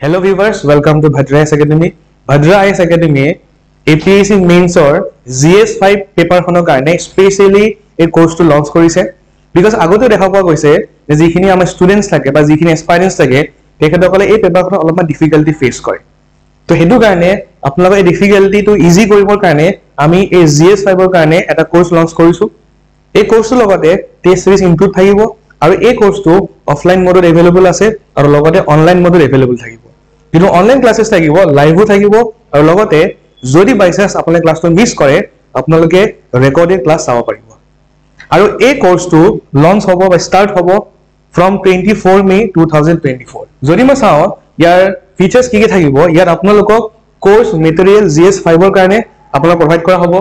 Hello viewers, welcome to Bhadra IAS Academy. Bhadra IAS Academy APSC Mains or GS5 paper hono karone specially a course to launch korise because agote dekha poa goise je jikhini amar students thake ba jikhini aspirants thake tekhetokole ei paper khon olopman difficulty face kore to hedu karone apnaloke ei difficulty to easy koribor karone ami ei GS5 or karone eta course launch korisu ei course to logote test series include thakibo aru ei course to offline mode available ase aru logote online mode available thakibo কিন্তু online ক্লাसेस থাকিব লাইভও থাকিব আৰু লগতে যদি by chance আপোনালোকে ক্লাছটো miss কৰে আপোনালোকে ৰেকৰ্ডেড ক্লাছ চাব পাৰিব আৰু এই কোৰ্সটো লঞ্চ হ'ব বা স্টাৰ্ট হ'ব from 24 May 2024 যদি মই চাও ইয়াৰ ফিচাৰ্স কি কি থাকিব ইয়াত আপোনালোকক কোৰ্স মেটেৰিয়েল GS5 ৰ কাৰণে আপোনালোক প্ৰভাইড কৰা হ'ব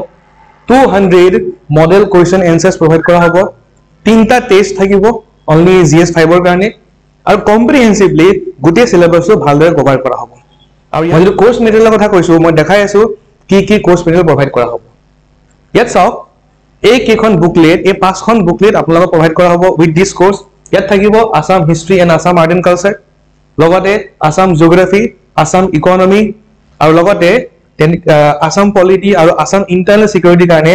200 মডেল কোৱেশ্চন এনসাৰ্স প্ৰভাইড কৰা হ'ব তিনটা টেষ্ট থাকিব অনলি GS5 ৰ কাৰণে আৰু কম্প্ৰিহেনসিভলি গুটে সিলেবাসটো ভালদৰে কভাৰ কৰা হ'ব আৰু মই যে কোৰ্স মেটেৰিয়েলৰ কথা কৈছো মই দেখাই আছো কি কি কোৰ্স মেটেৰিয়েল প্ৰভাইড কৰা হ'ব ইয়াত চাওক এই কেখন বুকলেট এই পাঁচখন বুকলেট আপোনালোকক প্ৰভাইড কৰা হ'ব উইথ দিস কোৰ্স ইয়াত থাকিব Assam history and Assam art and culture লগতে আসাম জিওগ্ৰাফি আসাম ইকোনমি আৰু লগতে আসাম পলিটি আৰু আসাম ইন্টাৰনেল সিকিউৰিটি কাৰণে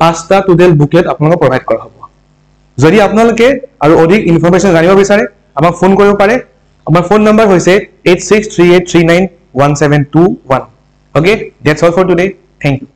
পাঁচটা টোটেল বুকলেট আপোনালোকক প্ৰভাইড কৰা হ'ব যদি আপোনালোকে আৰু অধিক ইনফৰমেশন জানিব বিচাৰে আমাক ফোন কৰিব পাৰে আমাৰ ফোন নম্বৰ হৈছে 8638391721 okay that's all for today thank you